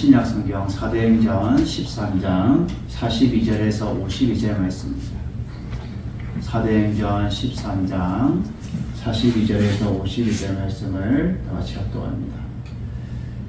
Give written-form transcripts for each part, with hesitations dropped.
신약성경 사도행전 13장 42절에서 52절 말씀입니다. 사도행전 13장 42절에서 52절 말씀을 다 같이 합독합니다.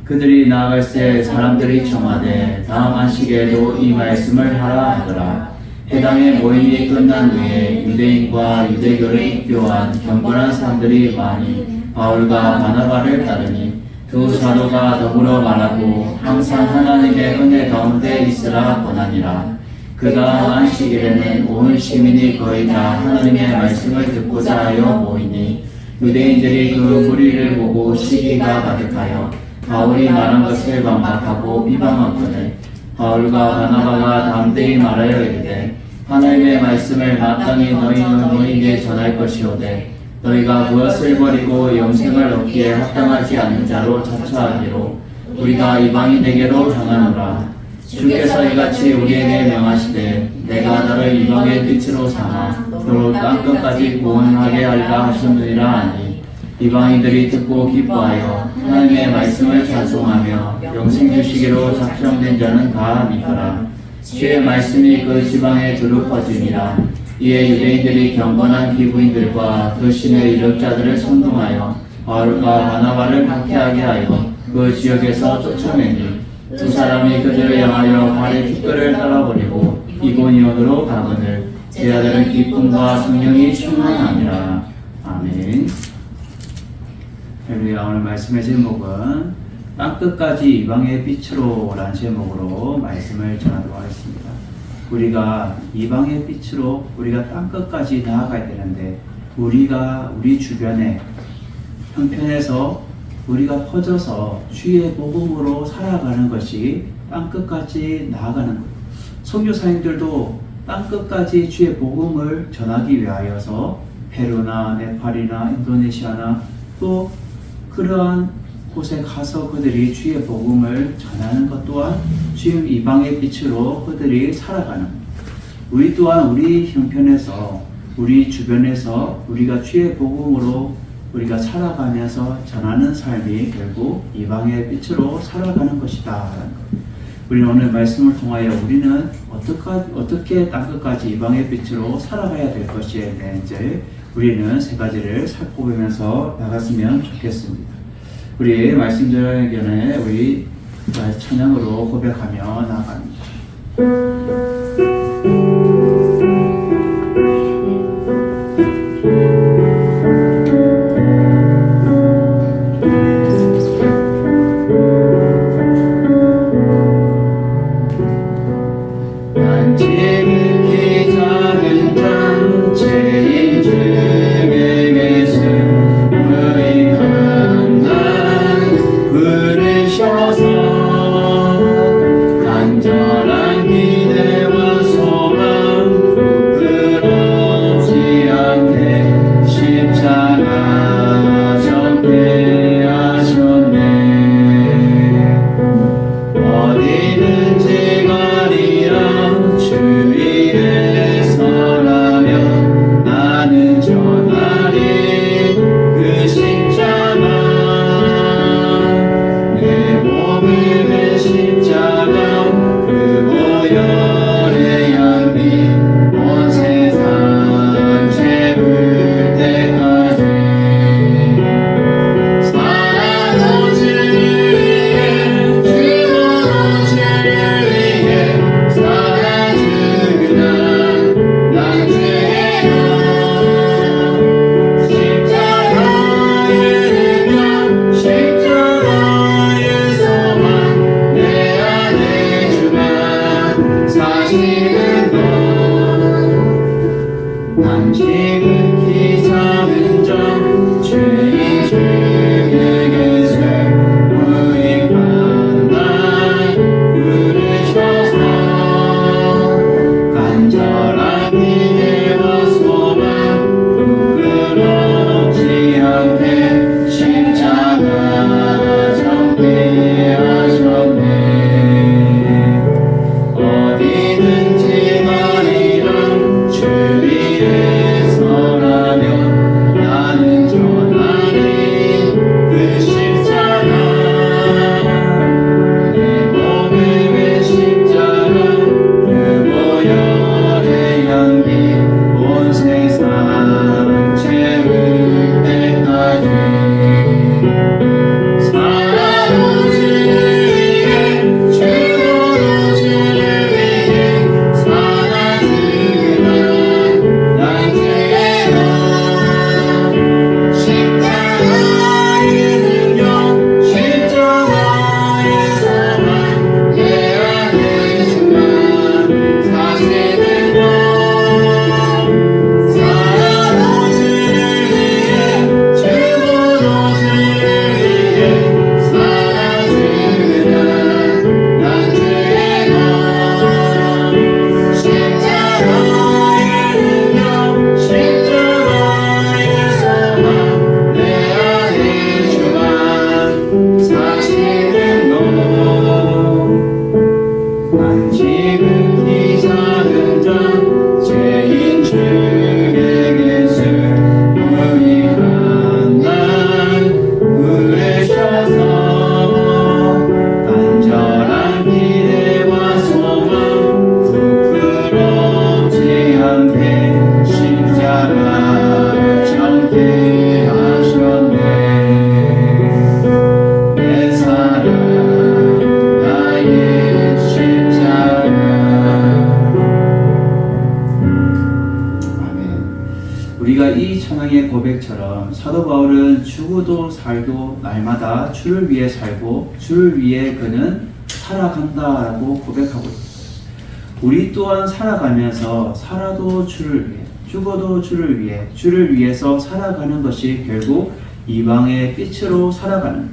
그들이 나아갈 때 사람들이 청하되 다음 안식에도 이 말씀을 하라 하더라. 회당의 모임이 끝난 후에 유대인과 유대교를 입교한 경건한 사람들이 많이 바울과 바나바를 따르니 두 사도가 더불어 말하고 항상 하나님의 은혜 가운데 있으라 권하니라. 그 다음 안식일에는 온 시민이 거의 다 하나님의 말씀을 듣고자 하여 모이니 유대인들이 그 무리를 보고 시기가 가득하여 바울이 말한 것을 반박하고 비방하거늘 바울과 바나바가 담대히 말하여 이르되 하나님의 말씀을 마땅히 너희는 너희에게 전할 것이오되 너희가 무엇을 버리고 영생을 얻기에 합당하지 않는 자로 자처하기로 우리가 이방인에게로 향하노라. 주께서 이같이 우리에게 명하시되 내가 너를 이방의 빛으로 삼아 너로 땅끝까지 구원하게 하리라 하셨느니라 하니 이방인들이 듣고 기뻐하여 하나님의 말씀을 찬송하며 영생 주시기로 작정된 자는 다 믿더라. 주의 말씀이 그 지방에 두루 퍼지니라. 이에 유대인들이 경건한 기부인들과 그 신의 이력자들을 선동하여 바울과 바나바를 박해하게 하여 그 지역에서 쫓아내니 두 사람이 그들을 향하여 발의 티끌을 따라버리고 이고니온으로 가거늘 제자들은 기쁨과 성령이 충만하니라. 아멘. 할렐루야. 오늘 말씀의 제목은 땅끝까지 이방의 빛으로 라는 제목으로 말씀을 전하도록 하겠습니다. 우리가 이방의 빛으로 우리가 땅끝까지 나아가야 되는데 우리가 우리 주변에 형편에서 우리가 퍼져서 주의 복음으로 살아가는 것이 땅끝까지 나아가는 것. 선교사님들도 땅끝까지 주의 복음을 전하기 위하여서 페루나 네팔이나 인도네시아나 또 그러한 곳에 가서 그들이 주의 복음을 전하는 것 또한 지금 이방의 빛으로 그들이 살아가는 것. 우리 또한 우리 형편에서 우리 주변에서 우리가 주의 복음으로 우리가 살아가면서 전하는 삶이 결국 이방의 빛으로 살아가는 것이다. 우리는 오늘 말씀을 통하여 우리는 어떻게 땅끝까지 이방의 빛으로 살아가야 될 것에 대한지 우리는 세 가지를 살펴보면서 나갔으면 좋겠습니다. 우리 말씀 전하기 전에 우리 찬양으로 고백하며 나아갑니다. 간절한 기대와 성령의 고백처럼 사도 바울은 죽어도 살도 날마다 주를 위해 살고 주를 위해 그는 살아간다라고 고백하고 있습니다. 우리 또한 살아가면서 살아도 주를 위해, 죽어도 주를 위해, 주를 위해서 살아가는 것이 결국 이방의 빛으로 살아가는,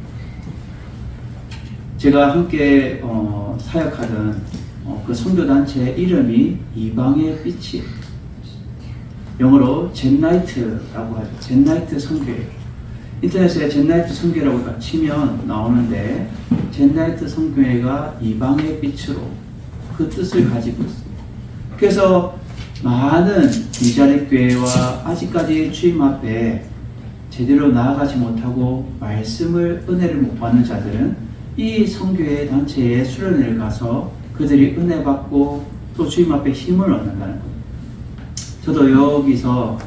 제가 함께 사역하던 그 선교단체 이름이 이방의 빛이, 영어로 젠나이트라고 하죠. 젠나이트 선교예요. 인터넷에 젠나이트 선교라고 치면 나오는데, 젠나이트 선교회가 이방의 빛으로 그 뜻을 가지고 있습니다. 그래서 많은 미자립 교회와 아직까지 주님 앞에 제대로 나아가지 못하고 말씀을, 은혜를 못 받는 자들은 이 선교회 단체에 수련회를 가서 그들이 은혜 받고 또 주님 앞에 힘을 얻는다는 겁니다. 저도 여기서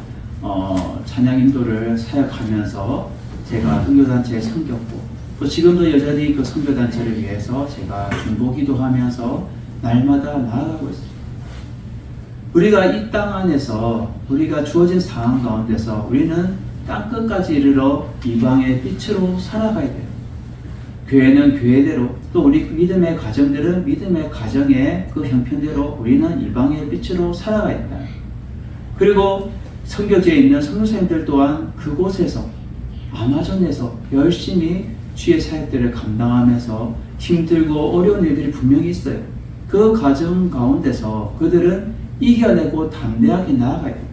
찬양 인도를 사역하면서 제가 선교단체에 섬겼고, 또 지금도 여전히 그 선교단체를 위해서 제가 중보기도 하면서 날마다 나아가고 있습니다. 우리가 이 땅 안에서, 우리가 주어진 상황 가운데서 우리는 땅 끝까지 이르러 이방의 빛으로 살아가야 돼요. 교회는 교회대로, 또 우리 믿음의 가정들은 믿음의 가정의 그 형편대로 우리는 이방의 빛으로 살아가야 된다. 그리고 선교지에 있는 선교사님들 또한 그곳에서, 아마존에서 열심히 주의 사역들을 감당하면서 힘들고 어려운 일들이 분명히 있어요. 그 과정 가운데서 그들은 이겨내고 담대하게 나아가야 돼요.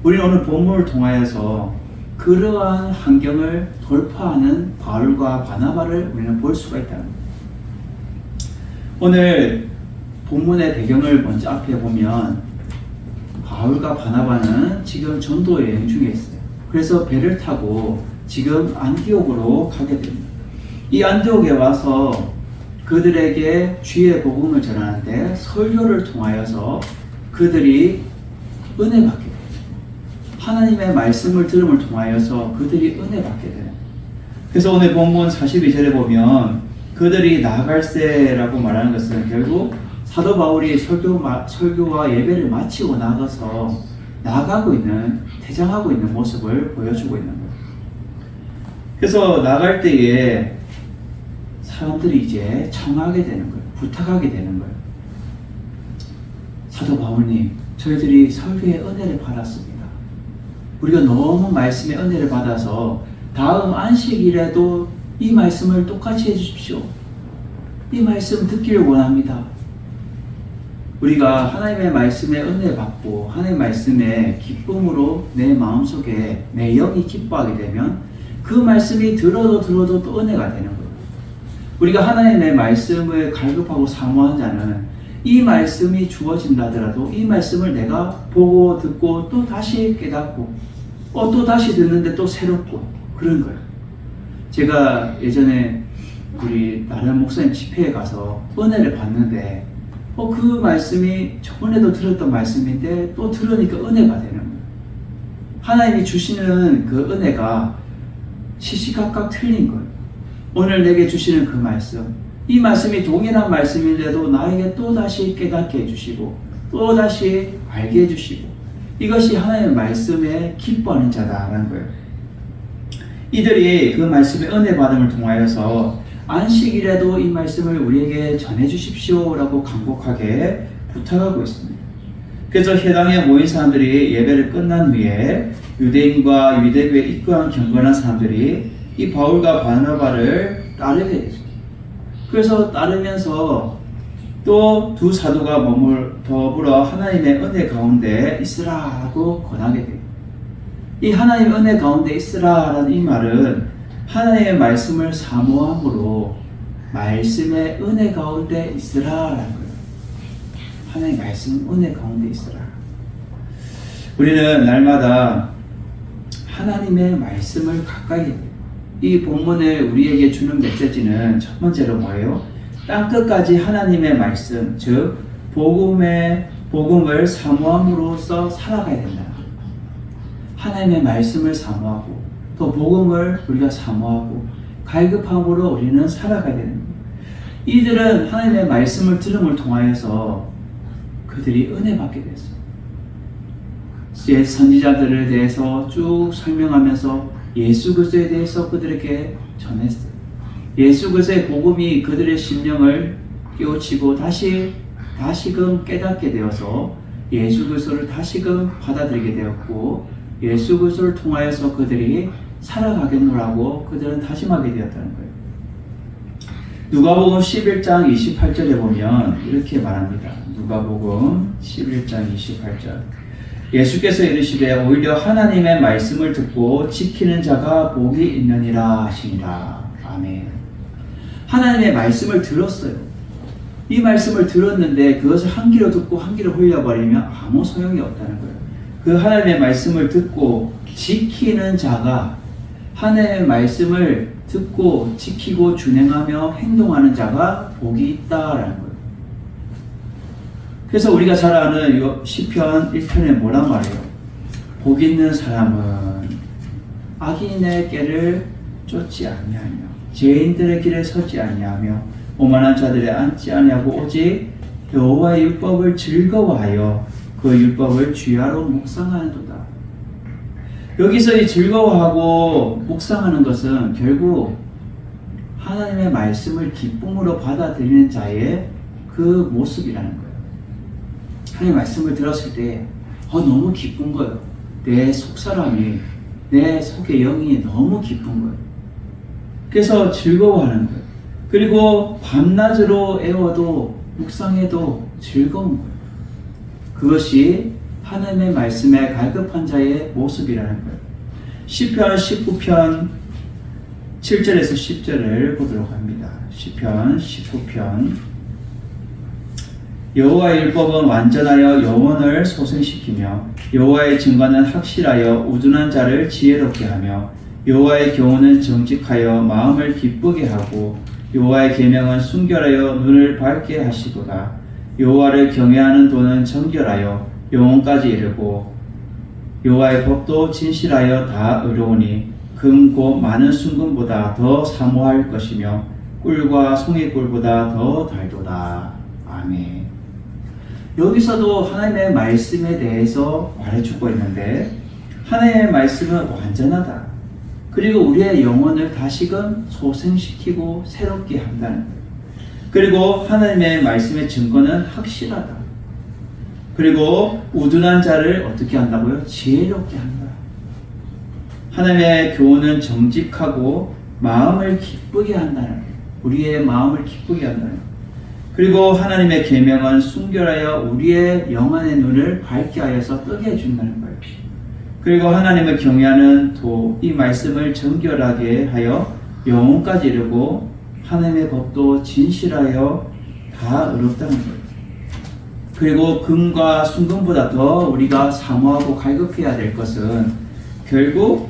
우리는 오늘 본문을 통하여서 그러한 환경을 돌파하는 바울과 바나바를 우리는 볼 수가 있다는 거예요. 오늘 본문의 배경을 먼저 앞에 보면, 바울과 바나바는 지금 전도 여행 중에 있어요. 그래서 배를 타고 지금 안디옥으로 가게 됩니다. 이 안디옥에 와서 그들에게 주의 복음을 전하는데, 설교를 통하여서 그들이 은혜 받게 돼요. 하나님의 말씀을 들음을 통하여서 그들이 은혜 받게 돼요. 그래서 오늘 본문 42절에 보면 그들이 나갈새라고 말하는 것은 결국 사도 바울이 설교와 예배를 마치고 나가서 나가고 있는, 퇴장하고 있는 모습을 보여주고 있는 거예요. 그래서 나갈 때에 사람들이 이제 청하게 되는 거예요. 부탁하게 되는 거예요. 사도 바울님, 저희들이 설교의 은혜를 받았습니다. 우리가 너무 말씀의 은혜를 받아서 다음 안식일에도 이 말씀을 똑같이 해주십시오. 이 말씀 듣기를 원합니다. 우리가 하나님의 말씀에 은혜 받고 하나님의 말씀에 기쁨으로 내 마음속에 내 영이 기뻐하게 되면 그 말씀이 들어도 또 은혜가 되는 거예요. 우리가 하나님의 말씀을 갈급하고 사모한 자는 이 말씀이 주어진다 하더라도 이 말씀을 내가 보고 듣고 또 다시 깨닫고 또 다시 듣는데 또 새롭고 그런 거예요. 제가 예전에 우리 다른 목사님 집회에 가서 은혜를 받는데 그 말씀이 저번에도 들었던 말씀인데 또 들으니까 은혜가 되는 거예요. 하나님이 주시는 그 은혜가 시시각각 틀린 거예요. 오늘 내게 주시는 그 말씀, 이 말씀이 동일한 말씀인데도 나에게 또다시 깨닫게 해주시고 또다시 알게 해주시고, 이것이 하나님의 말씀에 기뻐하는 자다라는 거예요. 이들이 그 말씀의 은혜 받음을 통하여서 안식일에도 이 말씀을 우리에게 전해 주십시오라고 간곡하게 부탁하고 있습니다. 그래서 해당에 모인 사람들이 예배를 끝난 후에 유대인과 유대교에 입교한 경건한 사람들이 이 바울과 바나바를 따르게 되죠. 그래서 따르면서 또 두 사도가 몸을 더불어 하나님의 은혜 가운데 있으라고 권하게 돼요. 이 하나님의 은혜 가운데 있으라라는 이 말은 하나님의 말씀을 사모함으로 말씀의 은혜 가운데 있으라라는 거예요. 하나님의 말씀 은혜 가운데 있으라. 우리는 날마다 하나님의 말씀을 가까이 해야 돼요. 이 본문을 우리에게 주는 메시지는 첫 번째로 뭐예요? 땅끝까지 하나님의 말씀, 즉 복음을 사모함으로써 살아가야 된다. 하나님의 말씀을 사모하고 또 복음을 우리가 사모하고 갈급함으로 우리는 살아가야 되는 거예요. 이들은 하나님의 말씀을 들음을 통하여서 그들이 은혜 받게 됐어요. 옛 선지자들에 대해서 쭉 설명하면서 예수 그리스도에 대해서 그들에게 전했어요. 예수 그리스도의 복음이 그들의 심령을 깨우치고 다시금 깨닫게 되어서 예수 그리스도를 다시금 받아들이게 되었고, 예수 그리스도를 통하여서 그들이 살아가겠노라고 그들은 다짐하게 되었다는 거예요. 누가복음 11장 28절에 보면 이렇게 말합니다. 누가복음 11장 28절. 예수께서 이르시되 오히려 하나님의 말씀을 듣고 지키는 자가 복이 있느니라 하시니라. 아멘. 하나님의 말씀을 들었어요. 이 말씀을 들었는데 그것을 한 귀로 듣고 한 귀로 흘려버리면 아무 소용이 없다는 거예요. 그 하나님의 말씀을 듣고 지키는 자가, 하나님의 말씀을 듣고 지키고 준행하며 행동하는 자가 복이 있다라는 거예요. 그래서 우리가 잘 아는 시편 1편에 뭐란 말이에요? 복 있는 사람은 악인의 길을 쫓지 아니하며 죄인들의 길에 서지 아니하며 오만한 자들에 앉지 아니하고 오직 여호와의 율법을 즐거워하여 그 율법을 주야로 묵상하는도다. 여기서 이 즐거워하고 묵상하는 것은 결국 하나님의 말씀을 기쁨으로 받아들이는 자의 그 모습이라는 거예요. 하나님의 말씀을 들었을 때 너무 기쁜 거예요. 내 속사람이, 내 속의 영이 너무 기쁜 거예요. 그래서 즐거워하는 거예요. 그리고 밤낮으로 애워도 묵상해도 즐거운 거예요. 그것이 하나님의 말씀에 갈급한 자의 모습이라는 거예요. 시편 19편 7절에서 10절을 보도록 합니다. 시편 19편. 여호와의 율법은 완전하여 영혼을 소생시키며 여호와의 증거는 확실하여 우둔한 자를 지혜롭게 하며 여호와의 교훈은 정직하여 마음을 기쁘게 하고 여호와의 계명은 순결하여 눈을 밝게 하시도다. 여호와를 경외하는 도는 정결하여 영혼까지 이르고 여호와의 법도 진실하여 다 의로우니 금 곧 많은 순금보다 더 사모할 것이며 꿀과 송이꿀보다 더 달도다. 아멘. 여기서도 하나님의 말씀에 대해서 말해주고 있는데, 하나님의 말씀은 완전하다. 그리고 우리의 영혼을 다시금 소생시키고 새롭게 한다는 거예요. 그리고 하나님의 말씀의 증거는 확실하다. 그리고 우둔한 자를 어떻게 한다고요? 지혜롭게 한다. 하나님의 교훈은 정직하고 마음을 기쁘게 한다는 거예요. 우리의 마음을 기쁘게 한다는 거예요. 그리고 하나님의 계명은 순결하여 우리의 영안의 눈을 밝게 하여서 뜨게 해준다는 거예요. 그리고 하나님을 경외하는 도, 이 말씀을 정결하게 하여 영혼까지 이르고 하나님의 법도 진실하여 다 의롭다는 거예요. 그리고 금과 순금보다 더 우리가 사모하고 갈급해야 될 것은 결국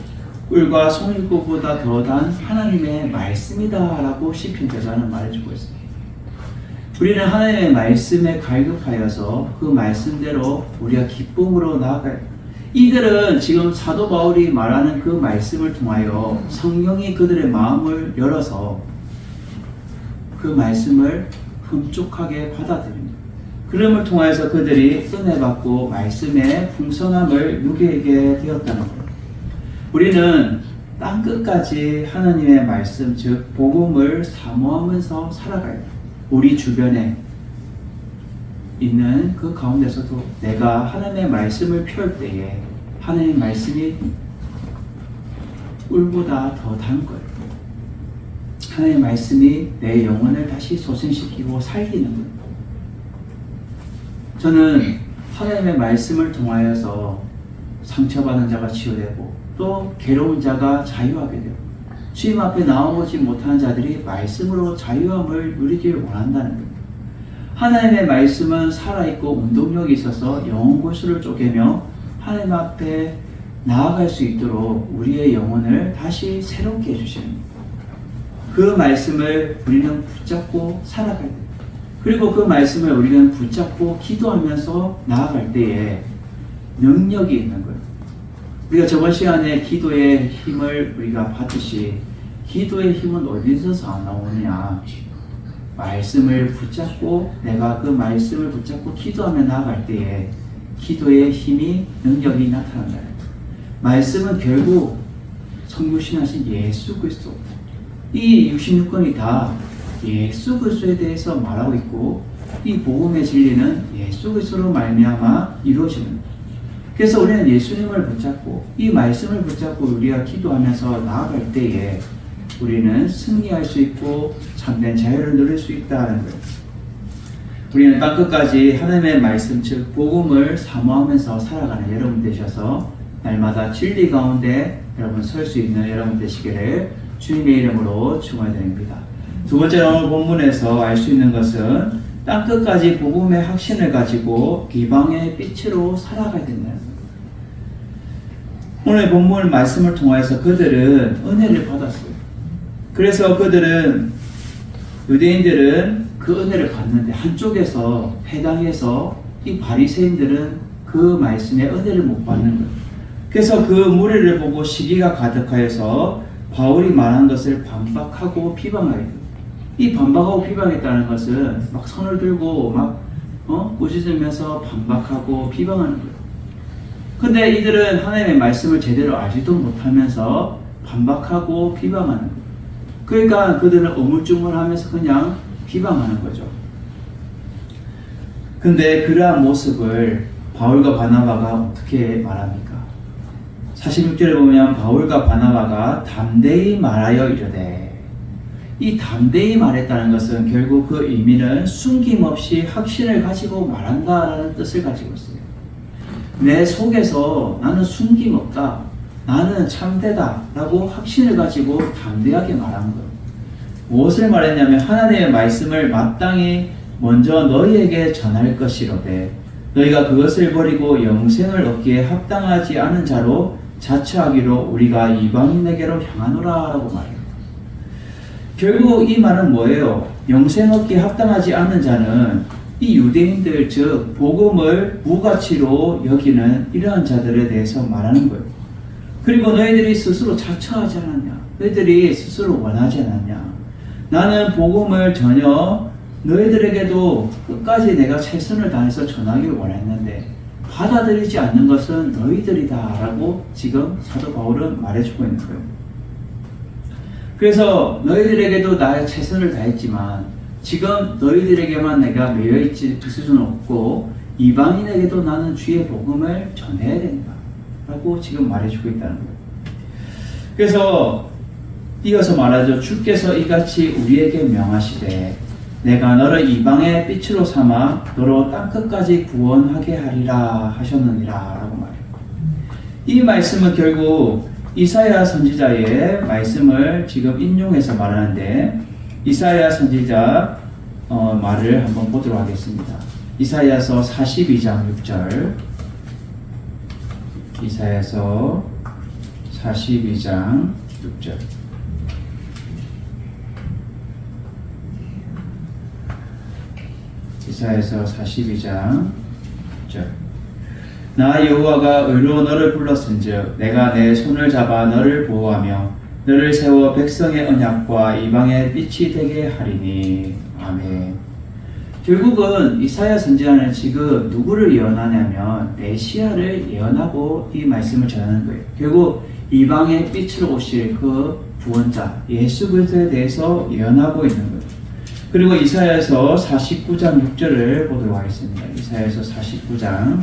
꿀과 송이꿀보다 더한 하나님의 말씀이다라고 시편 저자는 말해주고 있습니다. 우리는 하나님의 말씀에 갈급하여서 그 말씀대로 우리가 기쁨으로 나아가요. 이들은 지금 사도 바울이 말하는 그 말씀을 통하여 성령이 그들의 마음을 열어서 그 말씀을 흡족하게 받아들입니다. 그럼을 통하여서 그들이 은혜 받고 말씀의 풍성함을 누리게 되었다는 거예요. 우리는 땅 끝까지 하나님의 말씀, 즉 복음을 사모하면서 살아가요. 우리 주변에 있는 그 가운데서도 내가 하나님의 말씀을 펼 때에 하나님의 말씀이 꿀보다 더 단 거예요. 하나님의 말씀이 내 영혼을 다시 소생시키고 살리는 거예요. 저는 하나님의 말씀을 통하여서 상처받은 자가 치유되고 또 괴로운 자가 자유하게 되고 주님 앞에 나오지 못하는 자들이 말씀으로 자유함을 누리길 원한다는 거예요. 하나님의 말씀은 살아있고 운동력이 있어서 영혼 골수를 쪼개며 하나님 앞에 나아갈 수 있도록 우리의 영혼을 다시 새롭게 해주시는 거예요. 그 말씀을 우리는 붙잡고 살아갈 때, 그리고 그 말씀을 우리는 붙잡고 기도하면서 나아갈 때에 능력이 있는 거예요. 우리가 저번 시간에 기도의 힘을 우리가 받듯이 기도의 힘은 어디서 나오느냐? 말씀을 붙잡고 내가 그 말씀을 붙잡고 기도하며 나아갈 때에 기도의 힘이, 능력이 나타난다. 말씀은 결국 성육신하신 예수 그리스도, 이 66권이 다 예수 그리스도에 대해서 말하고 있고, 이 복음의 진리는 예수 그리스도로 말미암아 이루어지는 거예요. 그래서 우리는 예수님을 붙잡고 이 말씀을 붙잡고 우리가 기도하면서 나아갈 때에 우리는 승리할 수 있고 참된 자유를 누릴 수 있다는 거예요. 우리는 땅끝까지 하나님의 말씀, 즉 복음을 사모하면서 살아가는 여러분 되셔서 날마다 진리 가운데 여러분 설 수 있는 여러분 되시기를 주님의 이름으로 축원드립니다. 두 번째로 오늘 본문에서 알 수 있는 것은 땅끝까지 복음의 확신을 가지고 이방의 빛으로 살아가야 된다는 거예요. 오늘 본문 말씀을 통해서 그들은 은혜를 받았어요. 그래서 그들은, 유대인들은 그 은혜를 받는데 한쪽에서 해당해서 이 바리새인들은 그 말씀의 은혜를 못 받는 거예요. 그래서 그 무리를 보고 시기가 가득하여서 바울이 말한 것을 반박하고 비방하게 돼요. 이 반박하고 비방했다는 것은 막 손을 들고 막 꾸짖으면서 반박하고 비방하는 거예요. 근데 이들은 하나님의 말씀을 제대로 알지도 못하면서 반박하고 비방하는 거예요. 그러니까 그들은 어물쭈물하면서 그냥 비방하는 거죠. 근데 그러한 모습을 바울과 바나바가 어떻게 말합니까? 46절에 보면 바울과 바나바가 담대히 말하여 이르되, 이 담대히 말했다는 것은 결국 그 의미는 숨김없이 확신을 가지고 말한다라는 뜻을 가지고 있어요. 내 속에서 나는 숨김없다, 나는 참되다 라고 확신을 가지고 담대하게 말한 거예요. 무엇을 말했냐면 하나님의 말씀을 마땅히 먼저 너희에게 전할 것이로되 너희가 그것을 버리고 영생을 얻기에 합당하지 않은 자로 자처하기로 우리가 이방인에게로 향하노라 라고 말해요. 결국 이 말은 뭐예요? 영생 얻기에 합당하지 않은 자는 이 유대인들, 즉 복음을 무가치로 여기는 이러한 자들에 대해서 말하는 거예요. 그리고 너희들이 스스로 자처하지 않았냐? 너희들이 스스로 원하지 않았냐? 나는 복음을 전혀 너희들에게도 끝까지 내가 최선을 다해서 전하기를 원했는데 받아들이지 않는 것은 너희들이다 라고 지금 사도 바울은 말해주고 있는 거예요. 그래서 너희들에게도 나의 최선을 다했지만 지금 너희들에게만 내가 매여있을 수는 없고 이방인에게도 나는 주의 복음을 전해야 된다 라고 지금 말해주고 있다는 거예요. 그래서 이어서 말하죠. 주께서 이같이 우리에게 명하시되 내가 너를 이방의 빛으로 삼아 너로 땅끝까지 구원하게 하리라 하셨느니라 라고 말해요. 이 말씀은 결국 이사야 선지자의 말씀을 지금 인용해서 말하는데 이사야 선지자 말을 한번 보도록 하겠습니다. 이사야서 42장 6절, 이사야서 42장 6절. 이사야서 42장 6절. 나 여호와가 의로 너를 불렀은즉 내가 내 손을 잡아 너를 보호하며 너를 세워 백성의 언약과 이방의 빛이 되게 하리니. 아멘. 결국은 이사야 선지자는 지금 누구를 예언하냐면 메시아를 예언하고 이 말씀을 전하는 거예요. 결국 이방의 빛으로 오실 그 구원자 예수 그리스도에 대해서 예언하고 있는 거예요. 그리고 이사야서 49장 6절을 보도록 하겠습니다. 이사야서 49장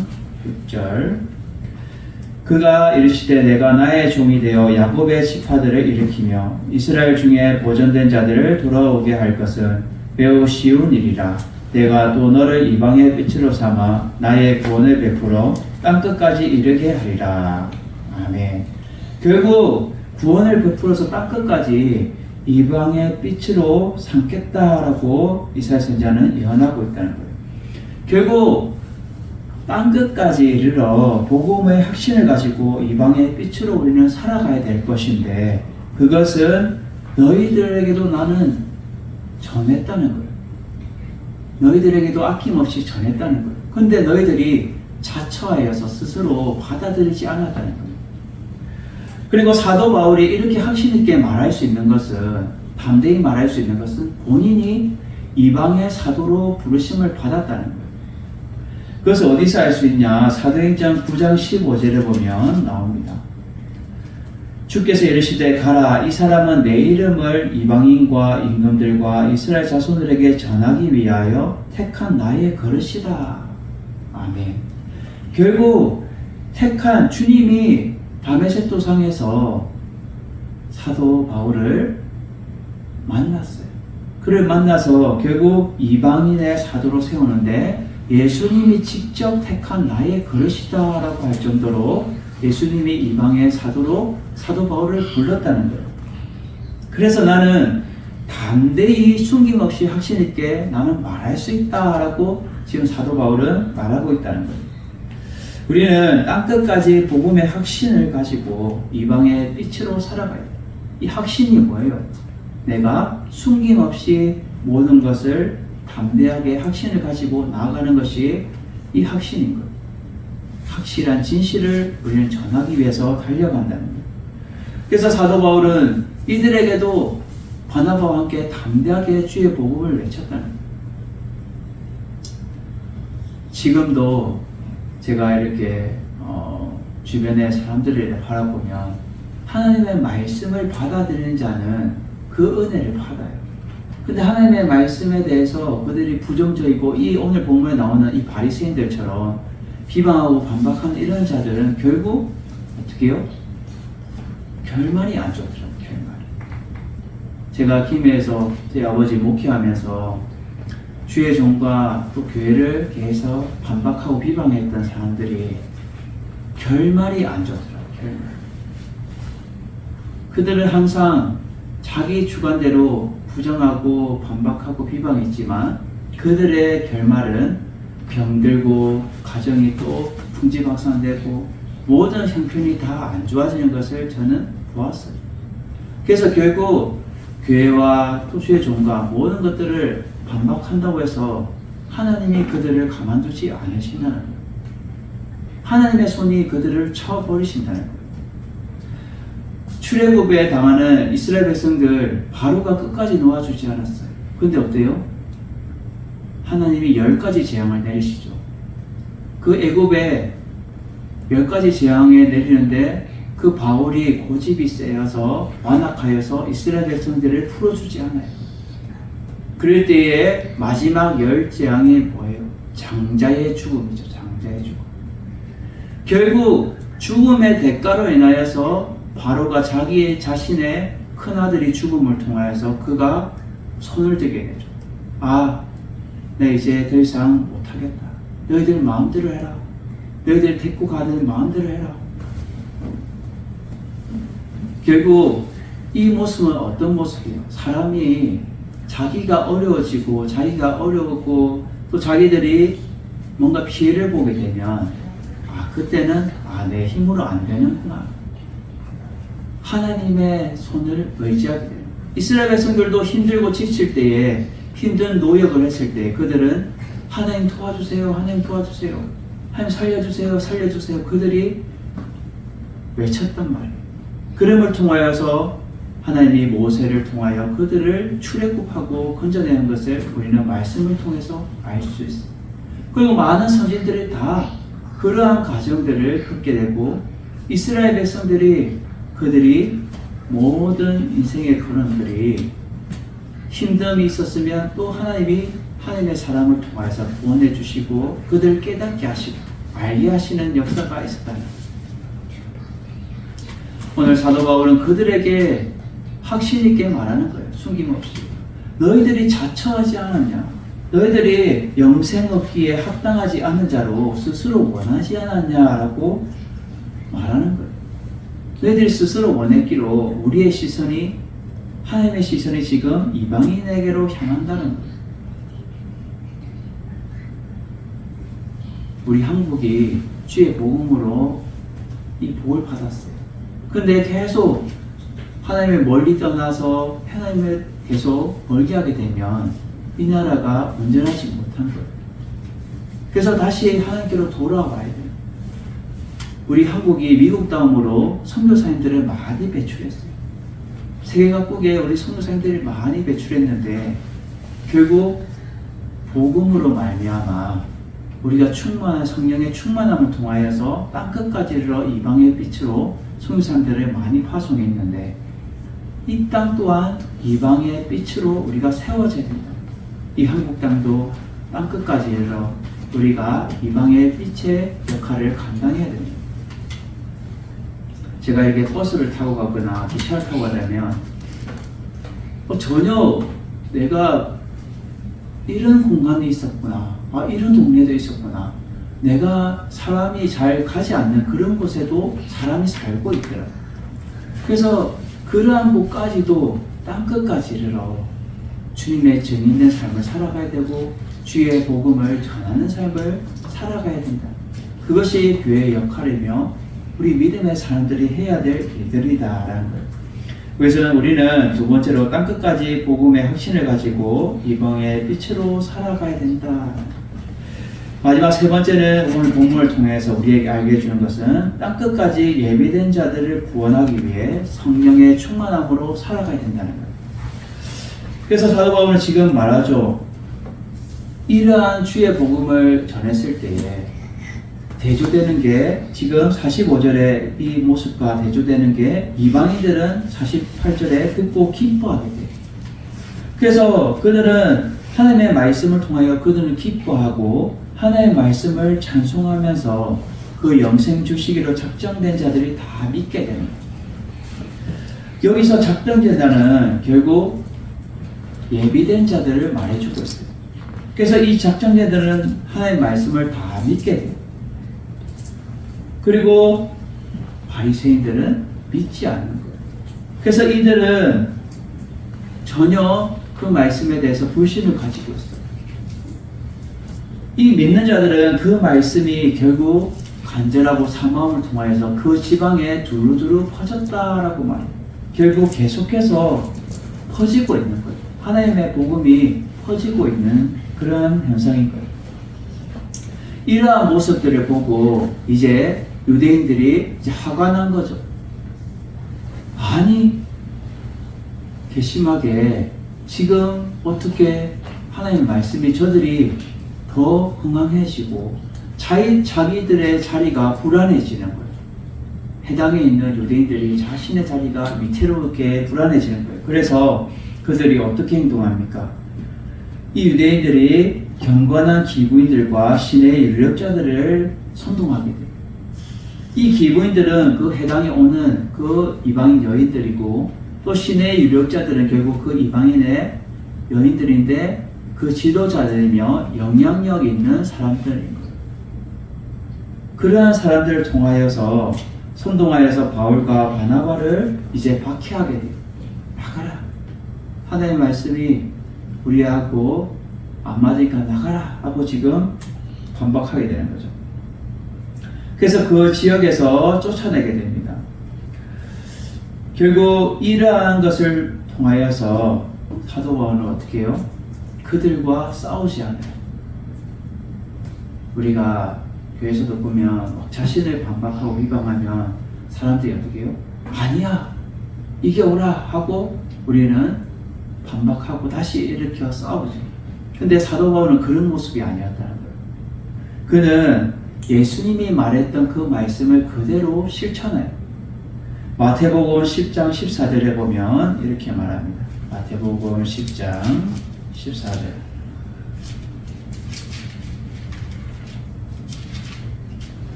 6절. 그가 이르시되 내가 나의 종이 되어 야곱의 지파들을 일으키며 이스라엘 중에 보존된 자들을 돌아오게 할 것은 매우 쉬운 일이라. 내가 또 너를 이방의 빛으로 삼아 나의 구원을 베풀어 땅끝까지 이르게 하리라. 아멘. 결국 구원을 베풀어서 땅끝까지 이방의 빛으로 삼겠다라고 이사야 선지자는 예언하고 있다는 거예요. 결국 땅끝까지 이르러 복음의 확신을 가지고 이방의 빛으로 우리는 살아가야 될 것인데 그것은 너희들에게도 나는 전했다는 거예요. 너희들에게도 아낌없이 전했다는 거예요. 근데 너희들이 자처하여서 스스로 받아들이지 않았다는 거예요. 그리고 사도 바울이 이렇게 확신 있게 말할 수 있는 것은, 담대히 말할 수 있는 것은 본인이 이방의 사도로 부르심을 받았다는 거예요. 그것을 어디서 알 수 있냐? 사도행전 9장 15절에 보면 나옵니다. 주께서 이르시되 가라, 이 사람은 내 이름을 이방인과 임금들과 이스라엘 자손들에게 전하기 위하여 택한 나의 거릇이다. 아멘. 결국 택한 주님이 다메섹 도상에서 사도 바울을 만났어요. 그를 만나서 결국 이방인의 사도로 세우는데 예수님이 직접 택한 나의 그릇이다 라고 할 정도로 예수님이 이방의 사도로 사도 바울을 불렀다는 거예요. 그래서 나는 담대히 숨김없이 확신 있게 나는 말할 수 있다라고 지금 사도 바울은 말하고 있다는 거예요. 우리는 땅끝까지 복음의 확신을 가지고 이방의 빛으로 살아가야 돼요. 이 확신이 뭐예요? 내가 숨김없이 모든 것을 담대하게 확신을 가지고 나아가는 것이 이 확신인 거예요. 확실한 진실을 우리는 전하기 위해서 달려간다는 거예요. 그래서 사도 바울은 이들에게도 바나바와 함께 담대하게 주의 복음을 외쳤다는 거예요. 지금도 제가 이렇게 주변의 사람들을 바라보면 하나님의 말씀을 받아들이는 자는 그 은혜를 받아요. 근데 하나님의 말씀에 대해서 그들이 부정적이고 이 오늘 본문에 나오는 이 바리새인들처럼 비방하고 반박하는 이런 자들은 결국 어떻게 해요? 결말이 안 좋더라고요. 결말. 제가 김해에서 제 아버지 목회하면서 주의 종과 또 교회를 계속 반박하고 비방했던 사람들이 결말이 안 좋더라고요. 결말. 그들은 항상 자기 주관대로 부정하고 반박하고 비방했지만 그들의 결말은 병들고 가정이 또 풍지박산되고 모든 형편이 다 안 좋아지는 것을 저는 보았어요. 그래서 결국 교회와 또 주의 종과 모든 것들을 반박한다고 해서 하나님이 그들을 가만두지 않으신다는 거예요. 하나님의 손이 그들을 쳐버리신다는 거예요. 출애굽에 당하는 이스라엘 백성들 바로가 끝까지 놓아주지 않았어요. 근데 어때요? 하나님이 10가지 재앙을 내리시죠. 그 애굽에 10가지 재앙을 내리는데 그 바울이 고집이 세어서 완악하여서 이스라엘 백성들을 풀어주지 않아요. 그럴 때에 마지막 10재앙이 뭐예요? 장자의 죽음이죠. 장자의 죽음. 결국 죽음의 대가로 인하여서 바로가 자기 자신의 큰아들이 죽음을 통하여서 그가 손을 들게 되죠. 아, 나 이제 더 이상 못하겠다. 너희들 마음대로 해라. 너희들 데리고 가는 마음대로 해라. 결국 이 모습은 어떤 모습이에요? 사람이 자기가 어려워지고 자기가 어려웠고 또 자기들이 뭔가 피해를 보게 되면 그때는 내 힘으로 안 되는구나. 하나님의 손을 의지하게 돼요. 이스라엘 백성들도 힘들고 지칠 때에 힘든 노역을 했을 때 그들은 하나님 도와주세요. 하나님 도와주세요. 하나님 살려주세요. 살려주세요. 그들이 외쳤단 말이에요. 그름을 통하여서 하나님이 모세를 통하여 그들을 출애굽하고 건져내는 것을 우리는 말씀을 통해서 알 수 있어요. 그리고 많은 선진들이 다 그러한 과정들을 겪게 되고 이스라엘 백성들이 그들이 모든 인생의 걸음들이 힘듦이 있었으면 또 하나님이 하나님의 사람을 통해서 구원해 주시고 그들 깨닫게 하시고 알게 하시는 역사가 있었다는 거예요. 오늘 사도 바울은 그들에게 확신 있게 말하는 거예요. 숨김없이. 너희들이 자처하지 않았냐? 너희들이 영생 얻기에 합당하지 않은 자로 스스로 원하지 않았냐라고 말하는 거예요. 너희들이 스스로 원했기로 우리의 시선이 하나님의 시선이 지금 이방인에게로 향한다는 거예요. 우리 한국이 주의 복음으로 이 복을 받았어요. 근데 계속 하나님을 멀리 떠나서 하나님을 계속 멀게 하게 되면 이 나라가 온전하지 못한 거예요. 그래서 다시 하나님께로 돌아와야 돼요. 우리 한국이 미국 다음으로 선교사님들을 많이 배출했어요. 세계 각국에 우리 선교사님들이 많이 배출했는데 결국 복음으로 말미암아 우리가 성령의 충만함을 통하여서 땅끝까지 이르러 이방의 빛으로 성도 사람들을 많이 파송했는데 이 땅 또한 이방의 빛으로 우리가 세워져야 된다. 이 한국 땅도 땅끝까지 이르러 우리가 이방의 빛의 역할을 감당해야 됩니다. 제가 이렇게 버스를 타고 가거나 기차를 타고 가려면 전혀 내가 이런 공간에 있었구나, 이런 동네도 있었구나, 내가 사람이 잘 가지 않는 그런 곳에도 사람이 살고 있더라. 그래서 그러한 곳까지도 땅끝까지 이르러 주님의 증인된 삶을 살아가야 되고 주의 복음을 전하는 삶을 살아가야 된다. 그것이 교회의 역할이며 우리 믿음의 사람들이 해야 될 일들이다라는 거예요. 그래서 우리는 두 번째로 땅끝까지 복음의 확신을 가지고 이방의 빛으로 살아가야 된다. 마지막 세 번째는 오늘 본문을 통해서 우리에게 알게 해주는 것은 땅끝까지 예비된 자들을 구원하기 위해 성령의 충만함으로 살아가야 된다는 거예요. 그래서 사도 바울은 지금 말하죠. 이러한 주의 복음을 전했을 때에 대조되는 게 지금 45절의 이 모습과 대조되는 게 이방인들은 48절에 듣고 기뻐하게 돼요. 그래서 그들은 하나님의 말씀을 통하여 그들은 기뻐하고 하나님의 말씀을 찬송하면서 그 영생 주시기로 작정된 자들이 다 믿게 됩니다. 여기서 작정된 자는 결국 예비된 자들을 말해주고 있어요. 그래서 이 작정된 자들은 하나님의 말씀을 다 믿게 돼요. 그리고 바리새인들은 믿지 않는 거예요. 그래서 이들은 전혀 그 말씀에 대해서 불신을 가지고 있어요. 이 믿는 자들은 그 말씀이 결국 간절하고 사모함을 통하여서 그 지방에 두루두루 퍼졌다라고 말해요. 결국 계속해서 퍼지고 있는 거예요. 하나님의 복음이 퍼지고 있는 그런 현상인 거예요. 이러한 모습들을 보고 이제 유대인들이 이제 화가 난 거죠. 아니, 괘씸하게 지금 어떻게 하나님의 말씀이 저들이 더 흥황해지고 자기들의 자리가 불안해지는 거예요. 해당에 있는 유대인들이 자신의 자리가 위태롭게 불안해지는 거예요. 그래서 그들이 어떻게 행동합니까? 이 유대인들이 경건한 기부인들과 신의 유력자들을 선동하게 돼요. 이 기부인들은 그 해당에 오는 그 이방인 여인들이고 또 신의 유력자들은 결국 그 이방인의 여인들인데 그 지도자들이며 영향력 있는 사람들인 거예요. 그러한 사람들을 통하여서 선동하여서 바울과 바나바를 이제 박해하게 돼요. 나가라. 하나님의 말씀이 우리하고 안 맞으니까 나가라 하고 지금 반박하게 되는 거죠. 그래서 그 지역에서 쫓아내게 됩니다. 결국 이러한 것을 통하여서 사도 바울은 어떻게 해요? 그들과 싸우지 않아요. 우리가 교회에서도 보면 자신을 반박하고 비방하면 사람들이 어떻게 해요? 아니야, 이게 옳아 하고 우리는 반박하고 다시 일으켜 싸우죠. 근데 사도 바울은 그런 모습이 아니었다는 거예요. 그는 예수님이 말했던 그 말씀을 그대로 실천해요. 마태복음 10장 14절에 보면 이렇게 말합니다. 마태복음 10장 14절.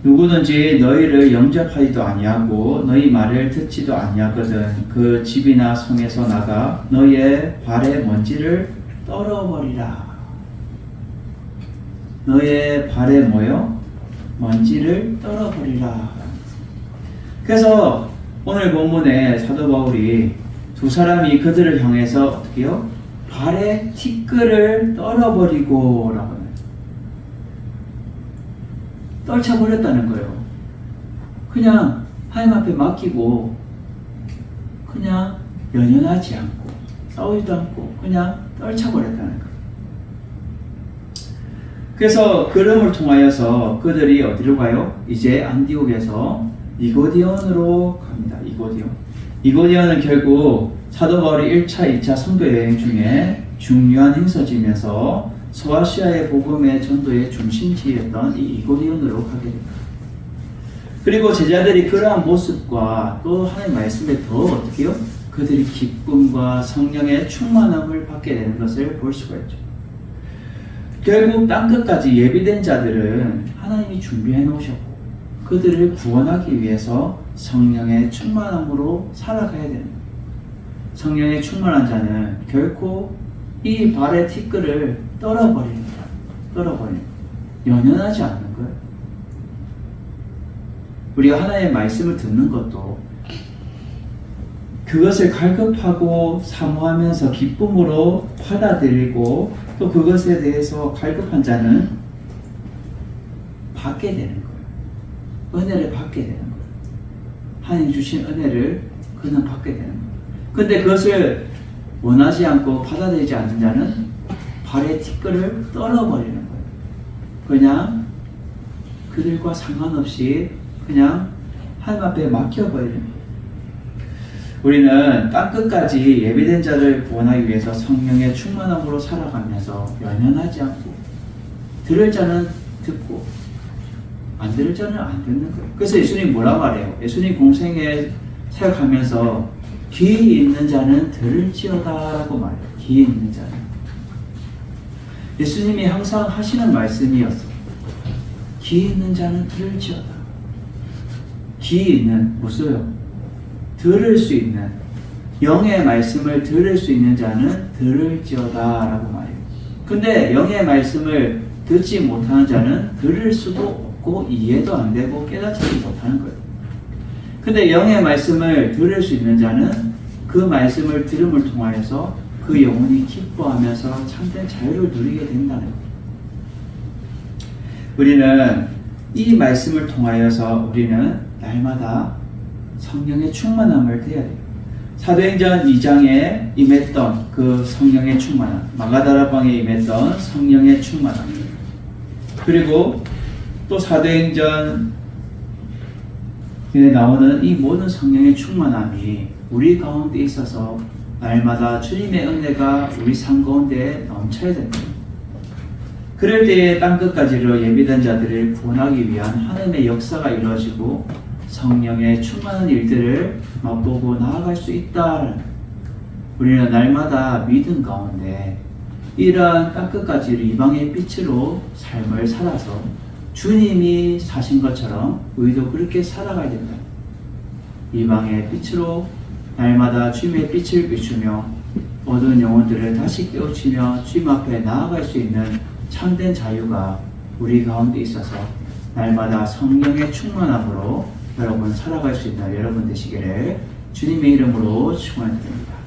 누구든지 너희를 영접하지도 아니하고 너희 말을 듣지도 아니하거든 그 집이나 성에서 나가 너희의 발의 먼지를 떨어버리라. 너의 발에 뭐요? 먼지를 떨어버리라. 그래서 오늘 본문에 사도 바울이 두 사람이 그들을 향해서 어떻게 해요? 발에 티끌을 떨어버리고 라고 해요. 떨쳐버렸다는 거예요. 그냥 하나님 앞에 맡기고 그냥 연연하지 않고 싸우지도 않고 그냥 떨쳐버렸다는 거예요. 그래서 그름을 통하여서 그들이 어디로 가요? 이제 안디옥에서 이고디온으로 갑니다. 이고디온은 결국 사도 바울이 1차, 2차 선교 여행 중에 중요한 행사지면서 소아시아의 복음의 전도의 중심지였던 이 이고니온으로 가게 됩니다. 그리고 제자들이 그러한 모습과 또 하나님의 말씀에 더 어떻게요? 그들이 기쁨과 성령의 충만함을 받게 되는 것을 볼 수가 있죠. 결국 땅끝까지 예비된 자들은 하나님이 준비해 놓으셨고 그들을 구원하기 위해서 성령의 충만함으로 살아가야 되는 거예요. 성령의 충만한 자는 결코 이 발의 티끌을 떨어버립니다. 연연하지 않는 거예요. 우리가 하나님의 말씀을 듣는 것도 그것을 갈급하고 사모하면서 기쁨으로 받아들이고 또 그것에 대해서 갈급한 자는 받게 되는 거예요. 은혜를 받게 되는 거예요. 하나님 주신 은혜를 그는 받게 되는 거예요. 근데 그것을 원하지 않고 받아들이지 않는 자는 발의 티끌을 떨어버리는 거예요. 그냥 그들과 상관없이 그냥 하나님 앞에 맡겨버리는 거예요. 우리는 땅끝까지 예비된 자를 구원하기 위해서 성령의 충만함으로 살아가면서 연연하지 않고 들을 자는 듣고 안 들을 자는 안 듣는 거예요. 그래서 예수님 뭐라고 말해요? 예수님 공생에 사역하면서 귀 있는 자는 들을지어다 라고 말해요. 귀 있는 자는. 예수님이 항상 하시는 말씀이었어요. 귀 있는 자는 들을지어다. 귀 있는, 무엇이요? 들을 수 있는, 영의 말씀을 들을 수 있는 자는 들을지어다 라고 말해요. 근데 영의 말씀을 듣지 못하는 자는 들을 수도 없고 이해도 안 되고 깨닫지 못하는 거예요. 근데 영의 말씀을 들을 수 있는 자는 그 말씀을 들음을 통하여서 그 영혼이 기뻐하면서 참된 자유를 누리게 된다는 거예요. 우리는 이 말씀을 통하여서 우리는 날마다 성령의 충만함을 대해야 돼요. 사도행전 2장에 임했던 그 성령의 충만함, 마가다라방에 임했던 성령의 충만함, 그리고 또 사도행전에 나오는 이 모든 성령의 충만함이 우리 가운데 있어서 날마다 주님의 은혜가 우리 삶 가운데 넘쳐야 됩니다. 그럴 때에 땅끝까지로 예비된 자들을 구원하기 위한 하나님의 역사가 이루어지고 성령의 충만한 일들을 맛보고 나아갈 수 있다. 우리는 날마다 믿음 가운데 이러한 땅끝까지를 이방의 빛으로 삶을 살아서 주님이 사신 것처럼 우리도 그렇게 살아가야 된다. 이방의 빛으로 날마다 주님의 빛을 비추며 어두운 영혼들을 다시 깨우치며 주님 앞에 나아갈 수 있는 참된 자유가 우리 가운데 있어서 날마다 성령의 충만함으로 여러분 살아갈 수 있는 여러분 되시기를 주님의 이름으로 축원드립니다.